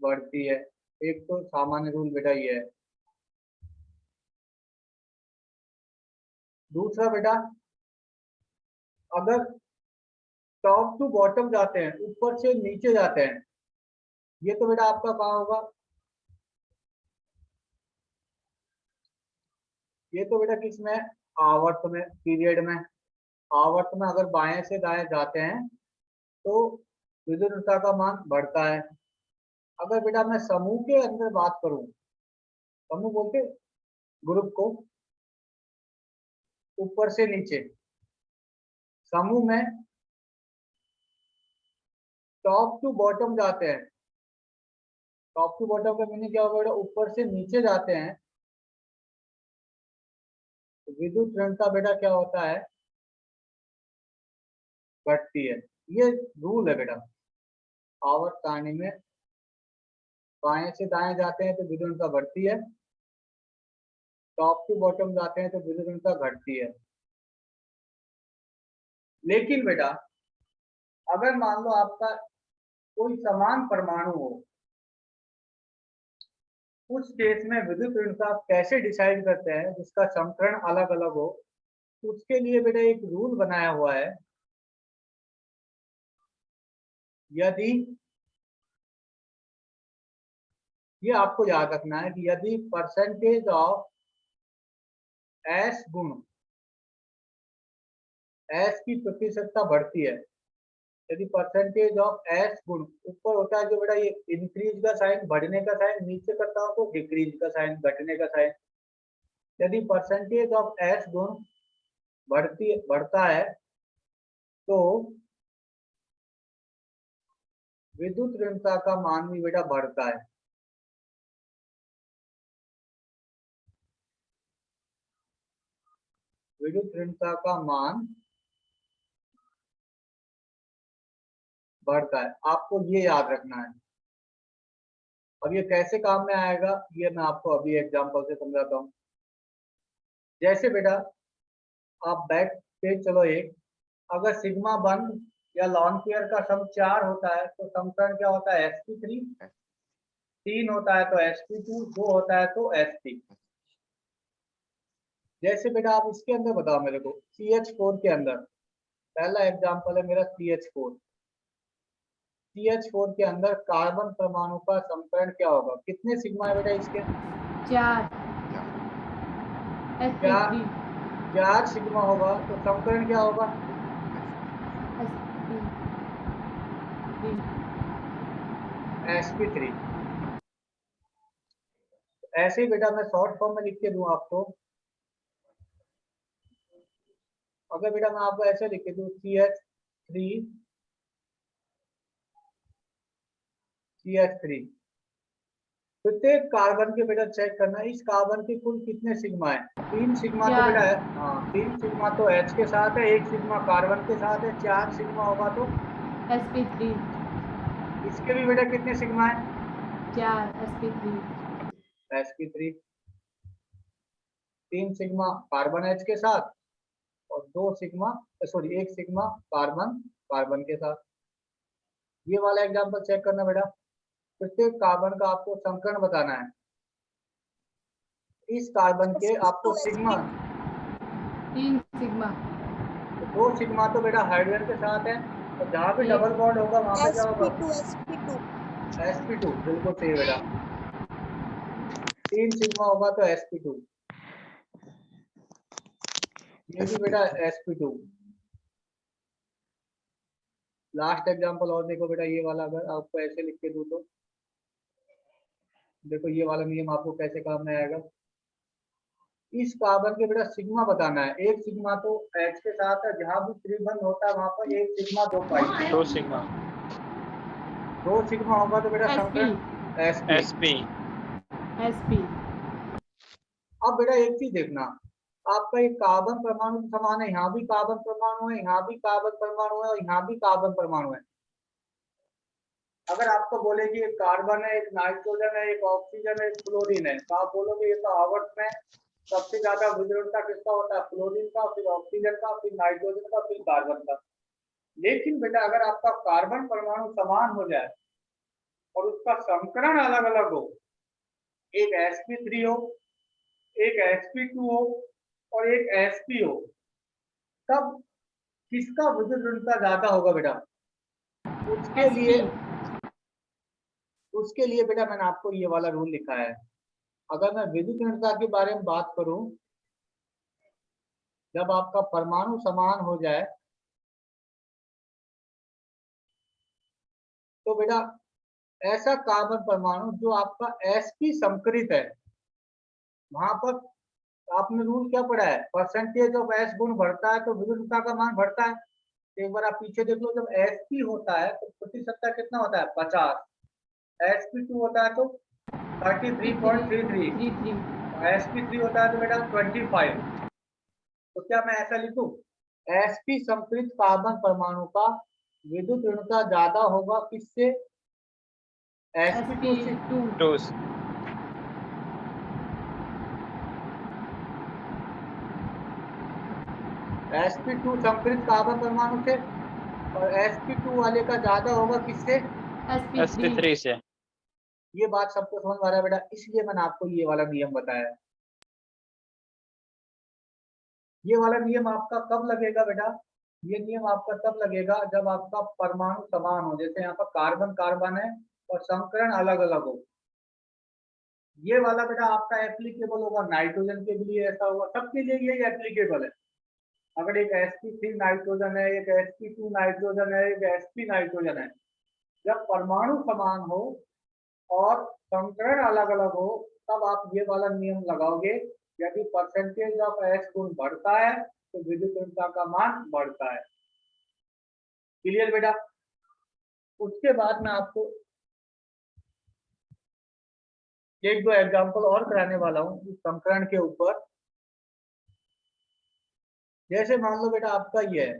[SPEAKER 1] बढ़ती है। एक तो सामान्य रूल बेटा ये है। दूसरा बेटा, अगर टॉप टू बॉटम जाते हैं, ऊपर से नीचे जाते हैं, ये तो बेटा आपका कहाँ होगा? ये तो बेटा किसमें? आवर्त में, पीरियड में। आवर्त में अगर बाएं से दाएं जाते हैं तो विद्युत ऋणता का मान बढ़ता है। अगर बेटा मैं समूह के अंदर बात करूं, समूह बोलते ग्रुप को, ऊपर से नीचे, समूह में टॉप टू बॉटम जाते हैं। टॉप टू बॉटम का मीनिंग क्या होगा बेटा? ऊपर से नीचे जाते हैं तो विद्युत ऋणता बेटा क्या होता है? बढ़ती है। ये रूल है बेटा। आवर्त सारणी में बाएं से दाएं जाते हैं तो विद्युत ऋणता बढ़ती है, टॉप टू बॉटम जाते हैं तो विद्युत ऋणता घटती है। लेकिन बेटा अगर मान लो आपका कोई समान परमाणु हो, उस केस में विद्युत ऋणता कैसे डिसाइड करते हैं जिसका समीकरण अलग अलग हो? उसके लिए बेटा एक रूल बनाया हुआ है। यदि, ये आपको याद रखना है कि यदि परसेंटेज ऑफ एस गुण, एस की प्रतिशतता बढ़ती है, यदि परसेंटेज ऑफ एस गुण ऊपर होता है जो बेटा ये इंक्रीज का साइन, बढ़ने का साइन, नीचे करता हो तो डिक्रीज का साइन, घटने का साइन। यदि परसेंटेज ऑफ एस गुण बढ़ता है तो विद्युत ऋणता का मान भी बेटा बढ़ता है। विद्युत ऋणता का मान बढ़ता है, आपको ये याद रखना है। अब ये कैसे काम में आएगा ये मैं आपको अभी एग्जांपल से समझाता हूँ। जैसे बेटा आप बैक पे चलो, एक अगर सिग्मा बंद या लॉन पेयर का सम 4 होता है तो समीकरण क्या होता है? sp3। 3 होता है तो sp2, 2 होता है तो sp। जैसे बेटा आप इसके अंदर बताओ मेरे को, CH4 के अंदर, पहला एग्जांपल है मेरा CH4। CH4 के अंदर कार्बन परमाणु का समीकरण क्या होगा? कितने सिग्मा है बेटा इसके?
[SPEAKER 2] 4 sp3
[SPEAKER 1] 4 सिग्मा होगा तो समीकरण क्या होगा? sp3। ऐसे ही बेटा मैं शॉर्ट फॉर्म में लिख के दूं आपको। अगर बेटा मैं आपको ऐसे लिख के दूं CH3 प्रत्येक कार्बन के बेटा चेक करना इस कार्बन के कुल कितने सिग्मा है? 3 सिग्मा तो बेटा है, हाँ 3 सिग्मा तो H के साथ है, 1 सिग्मा कार्बन के साथ है, 4 सिग्मा होगा तो
[SPEAKER 2] sp3।
[SPEAKER 1] इसके भी बेटा कितने सिग्मा है?
[SPEAKER 2] 4 sp3
[SPEAKER 1] sp3। 3 sigma carbon H के साथ और 2 sigma sorry 1 sigma carbon carbon के साथ। ये वाला एग्जांपल चेक करना बेटा। प्रत्येक कार्बन का आपको संकरण बताना है। इस कार्बन के आपको सिग्मा
[SPEAKER 2] 3 सिग्मा
[SPEAKER 1] 2 सिग्मा तो बेटा हाइड्रोजन के साथ है, और जहाँ पे डबल बॉन्ड होगा वहां पे क्या होगा? sp2 बिल्कुल सही है बेटा। 3 सिग्मा होगा तो sp2, ये भी बेटा sp2। लास्ट एग्जांपल और देखो बेटा, ये वाला अगर आपको ऐसे लिख के दूं तो देखो ये वाला नियम आपको कैसे काम में आएगा। इस कार्बन के बेटा सिग्मा बताना है। 1 सिग्मा तो H के साथ है, जहां भी त्रिबंध होता है वहां पर 1 सिग्मा 2 पाई।
[SPEAKER 4] 2 सिग्मा
[SPEAKER 1] 2 सिग्मा होगा तो बेटा
[SPEAKER 2] sp
[SPEAKER 1] संकरण
[SPEAKER 4] sp
[SPEAKER 2] sp
[SPEAKER 1] अब बेटा एक चीज देखना, आपका एक कार्बन परमाणु समान है, यहाँ भी कार्बन परमाणु है, यहाँ भी कार्बन परमाणु है और यहाँ भी कार्बन परमाणु है। अगर आपको बोले कि एक कार्बन है, एक नाइट्रोजन है, एक ऑक्सीजन है, एक फ्लोरीन है, तो आप बोलोगे ये तो आवर्त में सबसे ज्यादा विद्युलता किसका होता है? फ्लोरीन का, फिर ऑक्सीजन का, फिर नाइट्रोजन का, फिर कार्बन का। लेकिन बेटा अगर आपका कार्बन परमाणु समान हो जाए और उसका संकरण अलग अलग हो, एक sp3 हो, एक sp2 हो और एक sp हो, तब किसका विद्युलता ज्यादा होगा बेटा? उसके लिए बेटा मैंने आपको ये वाला रूल लिखा है। अगर मैं विद्युत ऋणता के बारे में बात करूं, जब आपका परमाणु समान हो जाए तो बेटा ऐसा कार्बन परमाणु जो आपका sp संकरित है, वहां पर आपने रूल क्या पढ़ा है? परसेंटेज ऑफ s गुण बढ़ता है तो विद्युत का मान बढ़ता है। एक बार आप पीछे देख लो, जब sp होता है तो प्रतिशतता कितना होता है? 50। sp2 होता है तो 33.33, sp3 होता है तो बेटा 25। तो क्या मैं ऐसा लिखूं? sp संकरित कार्बन परमाणु का विद्युत ऋणता ज्यादा होगा किससे? sp2 से।
[SPEAKER 4] 2
[SPEAKER 1] sp2 संकरित कार्बन परमाणु से, और sp2 वाले का ज्यादा होगा किससे?
[SPEAKER 4] sp3 से।
[SPEAKER 1] ये बात सबको समझ में आ रहा है बेटा, इसलिए मैंने आपको ये वाला नियम बताया। ये वाला नियम आपका कब लगेगा बेटा? ये नियम आपका तब लगेगा जब आपका परमाणु समान हो। जैसे यहाँ पर कार्बन कार्बन है और संकरण अलग अलग हो। ये वाला बेटा आपका एप्लीकेबल होगा नाइट्रोजन के लिए, ऐसा होगा सबके लिए यही एप्लीकेबल है। अगर एक sp3 नाइट्रोजन है, एक sp2 नाइट्रोजन है, एक sp नाइट्रोजन है, जब परमाणु समान हो और संकरण अलग अलग हो, तब आप ये वाला नियम लगाओगे। यदि परसेंटेज ऑफ s गुण बढ़ता है तो विद्युत ऋणता का मान बढ़ता है। क्लियर बेटा? उसके बाद मैं आपको एक दो एग्जांपल और कराने वाला हूँ इस संकरण के ऊपर। जैसे मान लो बेटा आपका ये है,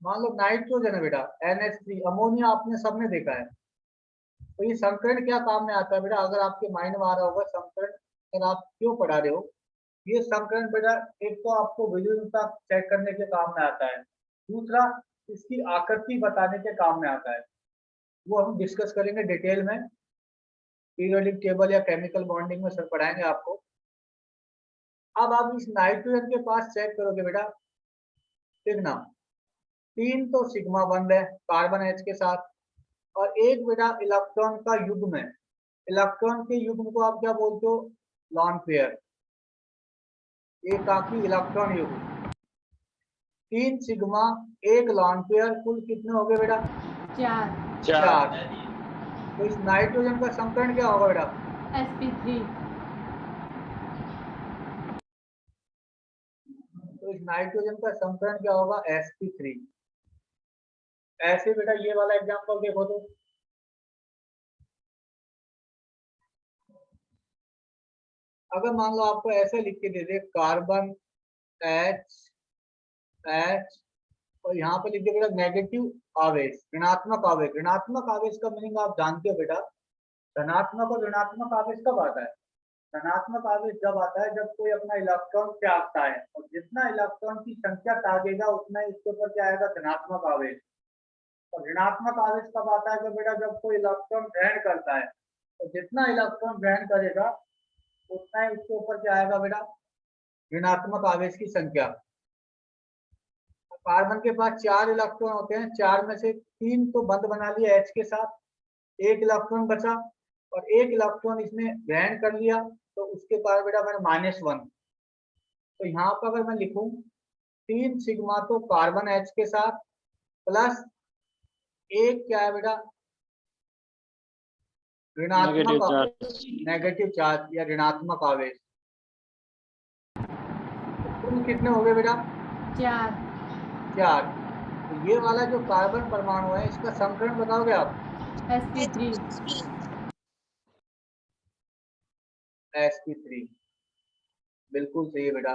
[SPEAKER 1] मान लो नाइट्रोजन है बेटा, NH3, अमोनिया आपने सबने देखा है। तो ये संकरण क्या काम में आता है बेटा? अगर आपके माइंड में आ रहा होगा संकरण अगर आप क्यों पढ़ा रहे हो, ये संकरण बेटा एक तो आपको विद्युलता चेक करने के काम में आता है, दूसरा इसकी आकृति बताने के काम में आता है। वो हम डिस्कस करेंगे डिटेल में, पीरियोडिक टेबल या केमिकल बॉन्डिंग में सर पढ़ाएंगे आपको। अब आप इस नाइट्रोजन के पास चेक करोगे बेटा, देखना 3 तो सिग्मा बंद है कार्बन H के साथ, और एक बेटा इलेक्ट्रॉन का युग्म है। इलेक्ट्रॉन के युग्म को आप क्या बोलते हो? Lone pair. एकाकी इलेक्ट्रॉन युग्म। 3 सिग्मा 1 लॉन पेयर, कुल कितने हो गए बेटा? 4। तो इस नाइट्रोजन का संकरण क्या होगा बेटा?
[SPEAKER 2] sp3
[SPEAKER 1] तो इस नाइट्रोजन का संकरण क्या होगा? sp3। ऐसे बेटा ये वाला एग्जांपल देखो तो, अगर मान लो आपको ऐसे लिख के दे दे कार्बन H और यहाँ पे लिख दिया बेटा नेगेटिव आवेश, ऋणात्मक आवेश। ऋणात्मक आवेश का मीनिंग आप जानते हो बेटा, धनात्मक और ऋणात्मक आवेश कब आता है? धनात्मक आवेश जब आता है जब कोई अपना इलेक्ट्रॉन त्यागता है, और जितना इलेक्ट्रॉन की संख्या त्यागेगा उतना ही इसके ऊपर क्या आएगा, धनात्मक आवेश। और ऋणात्मक आवेश कब आता है? जब बेटा जब कोई इलेक्ट्रॉन ग्रहण करता है, तो जितना इलेक्ट्रॉन ग्रहण करेगा उतना ही उसके ऊपर क्या आएगा बेटा, ऋणात्मक आवेश की संख्या। कार्बन के पास 4 इलेक्ट्रॉन होते हैं, 4 में से 3 तो बंद बना लिया H के साथ, 1 इलेक्ट्रॉन बचा, और 1 इलेक्ट्रॉन इसने ग्रहण कर लिया, तो उसके पास बेटा मैंने -1। तो यहाँ पर अगर मैं लिखूं 3 सिग्मा तो कार्बन H के साथ प्लस 1 क्या है बेटा,
[SPEAKER 4] नेगेटिव
[SPEAKER 1] ऋणात्मक
[SPEAKER 4] चार्ज।
[SPEAKER 1] नेगेटिव चार्ज या ऋणात्मक आवेश। तो कुल कितने हो गए बेटा?
[SPEAKER 2] 4
[SPEAKER 1] 4। तो ये वाला जो कार्बन परमाणु है इसका समीकरण बताओगे आप?
[SPEAKER 2] sp3
[SPEAKER 1] sp3 बिल्कुल सही है बेटा।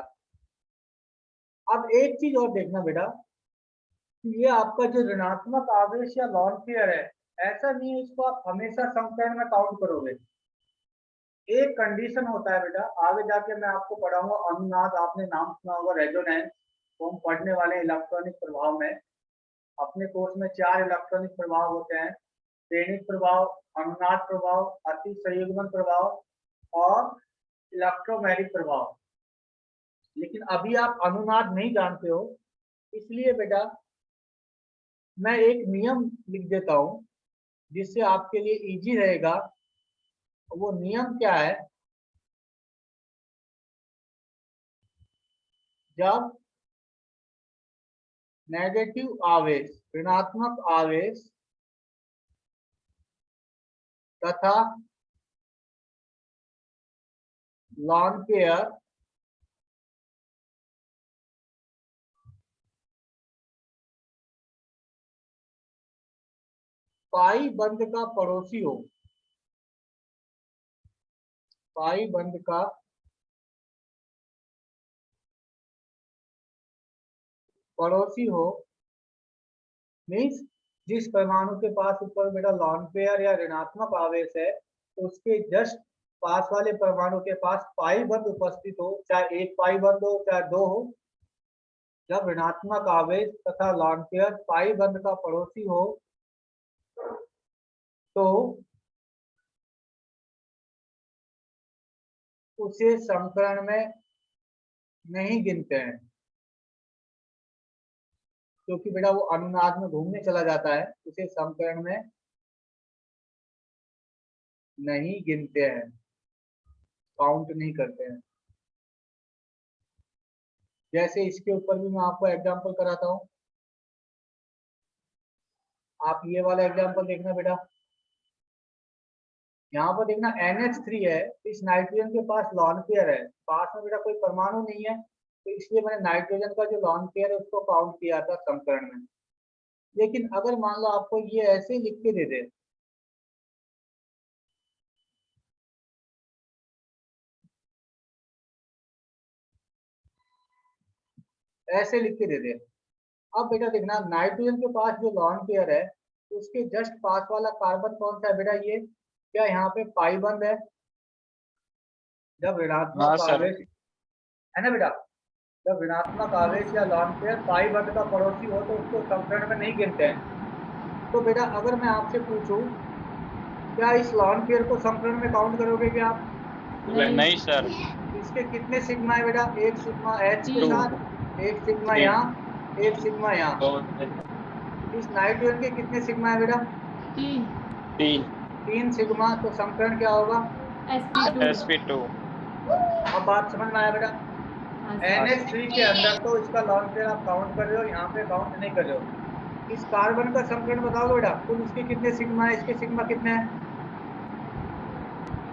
[SPEAKER 1] अब एक चीज और देखना बेटा, कि ये आपका जो ऋणात्मक आवेश या लॉन पेयर है, ऐसा नहीं है इसको आप हमेशा समीकरण में काउंट करोगे। एक कंडीशन होता है बेटा, आगे जाके मैं आपको पढ़ाऊंगा अनुनाद, आपने नाम सुना होगा रेजोनेंस, तो हम पढ़ने वाले हैं इलेक्ट्रॉनिक प्रभाव में। अपने कोर्स में 4 इलेक्ट्रॉनिक प्रभाव होते हैं, श्रेणिक प्रभाव, अनुनाद प्रभाव, अति संयुग्मन प्रभाव और इलेक्ट्रोमैग्नेटिक प्रभाव। लेकिन अभी आप अनुनाद नहीं जानते हो, इसलिए बेटा मैं एक नियम लिख देता हूं जिससे आपके लिए इजी रहेगा। वो नियम क्या है, जब नेगेटिव आवेश, ऋणात्मक आवेश तथा लॉन पेयर पाई बंध का पड़ोसी हो, पाई बंध का पड़ोसी हो, मीन्स जिस परमाणु के पास ऊपर बेटा लॉन पेयर या ऋणात्मक आवेश है, उसके जस्ट पास वाले परमाणु के पास पाई बंध उपस्थित हो, चाहे एक पाई बंध हो चाहे 2 हो। जब ऋणात्मक आवेश तथा लॉन पेयर पाई बंध का पड़ोसी हो तो उसे समीकरण में नहीं गिनते हैं, क्योंकि बेटा वो अनुनाद में घूमने चला जाता है, उसे समीकरण में नहीं गिनते हैं, काउंट नहीं करते हैं। जैसे इसके ऊपर भी मैं आपको एग्जांपल कराता हूं, आप ये वाला एग्जांपल देखना बेटा। यहाँ पर देखना NH3 है, इस नाइट्रोजन के पास लॉन पेयर है, पास में बेटा कोई परमाणु नहीं है, तो इसलिए मैंने नाइट्रोजन का जो लॉन पेयर है उसको काउंट किया था समीकरण में। लेकिन अगर मान लो आपको ये ऐसे लिख के दे दे, ऐसे लिख के दे दे, अब बेटा देखना नाइट्रोजन के पास जो लॉन पेयर है उसके जस्ट पास वाला कार्बन कौन सा है बेटा, ये क्या यहाँ पे पाई बंद है? जब
[SPEAKER 4] हाँ
[SPEAKER 1] ऋणात्मक
[SPEAKER 4] सर।
[SPEAKER 1] आवेश है ना बेटा, जब ऋणात्मक आवेश या लॉन पेयर पाई बंद का पड़ोसी हो तो उसको समीकरण में नहीं गिनते हैं। तो बेटा अगर मैं आपसे पूछूं, क्या इस लॉन पेयर को समीकरण में काउंट करोगे क्या आप?
[SPEAKER 4] नहीं सर।
[SPEAKER 1] इसके कितने सिग्मा है बेटा? एक सिग्मा H के
[SPEAKER 4] 2
[SPEAKER 1] साथ, एक सिग्मा
[SPEAKER 4] 3
[SPEAKER 1] यहाँ, एक सिग्मा यहाँ।
[SPEAKER 4] 2
[SPEAKER 1] इस नाइट्रोजन के कितने सिग्मा है बेटा?
[SPEAKER 2] 3
[SPEAKER 1] 3 सिग्मा। तो समीकरण क्या होगा?
[SPEAKER 2] sp2
[SPEAKER 4] sp2।
[SPEAKER 1] अब बात समझ में आया बेटा?
[SPEAKER 2] हाँ सर।
[SPEAKER 1] NH3 के अंदर तो इसका लॉन पेयर आप काउंट कर रहे हो, यहाँ पे काउंट नहीं कर रहे हो। इस कार्बन का समीकरण बताओ बेटा, कुल इसके कितने सिग्मा है, इसके सिग्मा कितने हैं?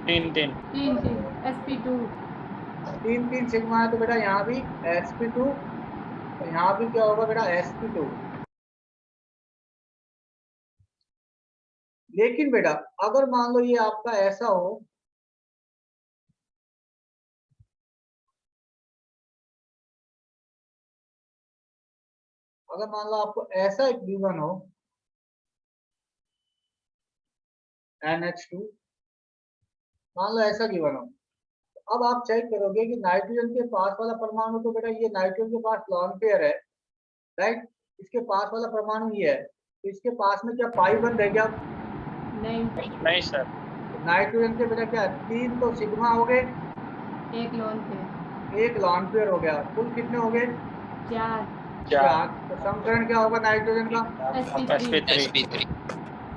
[SPEAKER 4] 3 3
[SPEAKER 2] 3 sp2
[SPEAKER 1] 3 सिग्मा है, तो बेटा यहाँ भी sp2, और यहाँ भी क्या होगा बेटा, sp2। लेकिन बेटा अगर मान लो ये आपका ऐसा हो, अगर मान लो आपको ऐसा एक गिवन हो NH2, मान लो ऐसा गिवन हो, अब आप चेक करोगे कि नाइट्रोजन के पास वाला परमाणु, तो बेटा ये नाइट्रोजन के पास लॉन पेयर है, राइट, इसके पास वाला परमाणु ये है, तो इसके पास में क्या पाई बंद है क्या?
[SPEAKER 2] नहीं,
[SPEAKER 4] नहीं सर।
[SPEAKER 1] नाइट्रोजन के बेटा क्या 3 तो सिग्मा हो गए,
[SPEAKER 2] एक लोन पे,
[SPEAKER 1] एक लॉन पेयर हो गया, कुल कितने हो गए?
[SPEAKER 2] 4
[SPEAKER 1] 4। तो समीकरण क्या होगा नाइट्रोजन का?
[SPEAKER 2] sp3
[SPEAKER 4] sp3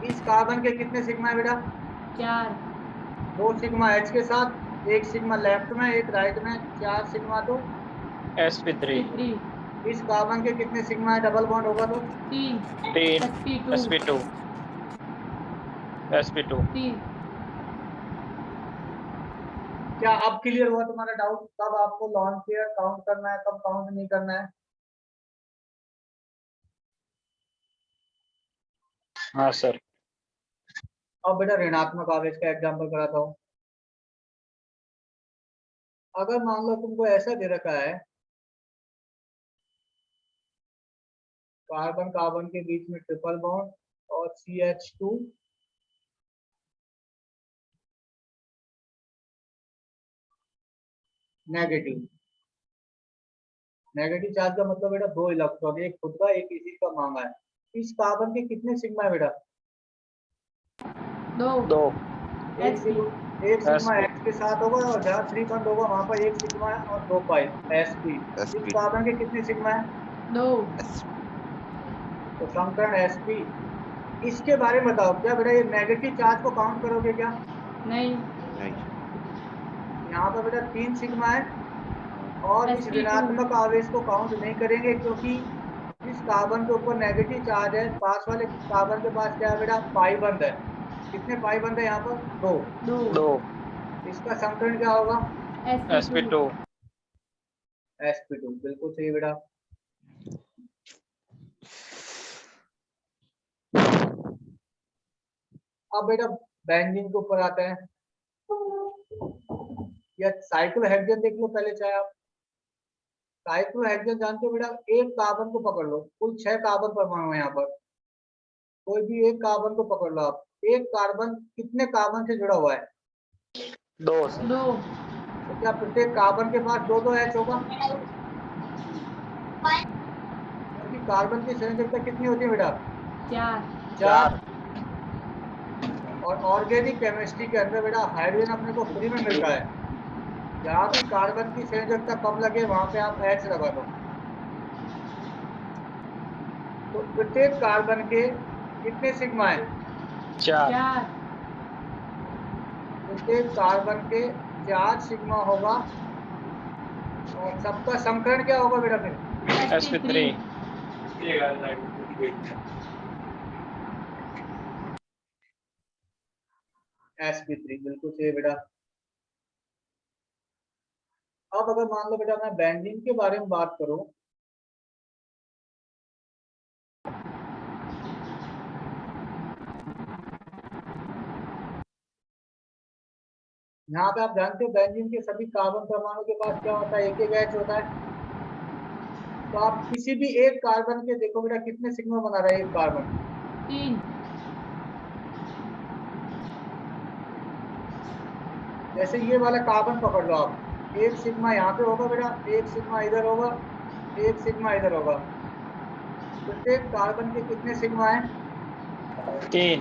[SPEAKER 1] इस कार्बन के कितने सिग्मा है बेटा?
[SPEAKER 2] 4
[SPEAKER 1] 2 सिग्मा H के साथ, एक सिग्मा लेफ्ट में एक राइट में, 4 सिग्मा। तो
[SPEAKER 4] sp3
[SPEAKER 2] sp3
[SPEAKER 1] इस कार्बन के कितने सिग्मा है? डबल बॉन्ड होगा तो
[SPEAKER 2] 3
[SPEAKER 4] 3
[SPEAKER 2] sp2
[SPEAKER 4] sp2
[SPEAKER 2] 3
[SPEAKER 1] क्या अब क्लियर हुआ तुम्हारा डाउट? कब आपको लॉन पेयर काउंट करना है, कब काउंट नहीं करना है?
[SPEAKER 4] हाँ सर।
[SPEAKER 1] अब बेटा ऋणात्मक आवेश का एग्जांपल कराता हूँ। अगर मान लो तुमको ऐसा दे रखा है, कार्बन कार्बन के बीच में ट्रिपल बॉन्ड और CH2 नेगेटिव। नेगेटिव चार्ज का मतलब बेटा 2 इलेक्ट्रॉन, एक खुद का एक इसी का मांगा है। इस कार्बन के कितने सिग्मा है बेटा?
[SPEAKER 4] 2
[SPEAKER 1] एक सिग्मा H के साथ होगा और जहाँ 3 बंद होगा वहां पर एक सिग्मा है और 2 पाई sp। इस
[SPEAKER 5] sp
[SPEAKER 1] कार्बन के कितने सिग्मा है?
[SPEAKER 2] 2
[SPEAKER 1] तो समीकरण sp। इसके बारे में बताओ, क्या बेटा ये नेगेटिव चार्ज को काउंट करोगे क्या?
[SPEAKER 2] नहीं,
[SPEAKER 5] नहीं।
[SPEAKER 1] यहाँ पर बेटा 3 सिग्मा है और इस
[SPEAKER 2] sp2
[SPEAKER 1] ऋणात्मक आवेश को काउंट नहीं करेंगे, क्योंकि इस कार्बन के ऊपर नेगेटिव चार्ज है, पास वाले कार्बन के पास क्या है बेटा? पाई बंद है। कितने पाई बंद है यहाँ पर? 2।
[SPEAKER 2] 2
[SPEAKER 1] इसका समीकरण क्या होगा?
[SPEAKER 2] sp2
[SPEAKER 1] sp2 बिल्कुल सही बेटा। अब बेटा बेंजीन के ऊपर आते हैं, या साइक्लोहेक्सेन देख लो पहले, चाहे आप साइक्लोहेक्सेन जानते हो बेटा? एक कार्बन को पकड़ लो, कुल 6 कार्बन परमाणु है यहाँ पर, कोई भी एक कार्बन को पकड़ लो आप, एक कार्बन कितने कार्बन से जुड़ा हुआ है?
[SPEAKER 4] 2
[SPEAKER 1] तो क्या प्रत्येक कार्बन के पास 2 H होगा? क्योंकि कार्बन की संयोजकता कितनी होती है बेटा? 4। और ऑर्गेनिक केमिस्ट्री के अंदर बेटा हाइड्रोजन अपने को फ्री में मिलता है, जहाँ भी कार्बन की संयोजकता कम लगे वहां पे आप H लगा दो। तो प्रत्येक कार्बन के कितने सिग्मा है?
[SPEAKER 4] 4
[SPEAKER 1] प्रत्येक कार्बन के 4 सिग्मा होगा, और सबका समीकरण क्या होगा बेटा फिर?
[SPEAKER 4] sp3
[SPEAKER 1] sp3 बिल्कुल सही बेटा। अब अगर मान लो बेटा मैं बेंजीन के बारे में बात करूं, यहाँ पे आप जानते हो बेंजीन के सभी कार्बन परमाणु के पास क्या होता है? एक एक H होता है। तो आप किसी भी एक कार्बन के देखो बेटा कितने सिग्मा बना रहा है एक कार्बन?
[SPEAKER 2] 3
[SPEAKER 1] जैसे ये वाला कार्बन पकड़ लो आप, एक सिग्मा यहाँ पे होगा बेटा, एक सिग्मा इधर होगा, एक सिग्मा इधर होगा। प्रत्येक कार्बन के कितने सिग्मा है?
[SPEAKER 4] 3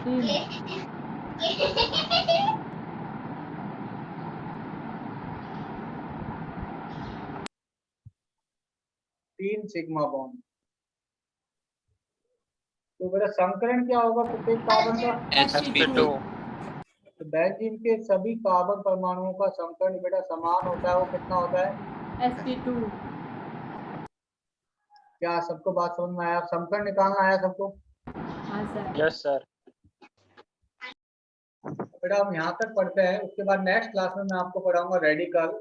[SPEAKER 1] 3 सिग्मा बॉन्ड। तो बेटा समीकरण क्या होगा प्रत्येक कार्बन का?
[SPEAKER 4] sp2
[SPEAKER 1] तो बेंजीन के सभी कार्बन परमाणुओं का समीकरण बेटा समान होता है, वो कितना होता है?
[SPEAKER 2] sp2
[SPEAKER 1] क्या सबको बात समझ में आया? समीकरण निकालना आया सबको?
[SPEAKER 2] हाँ सर।
[SPEAKER 4] Yes sir.
[SPEAKER 1] बेटा हम यहाँ तक पढ़ते हैं, उसके बाद नेक्स्ट क्लास में मैं आपको पढ़ाऊंगा रेडिकल,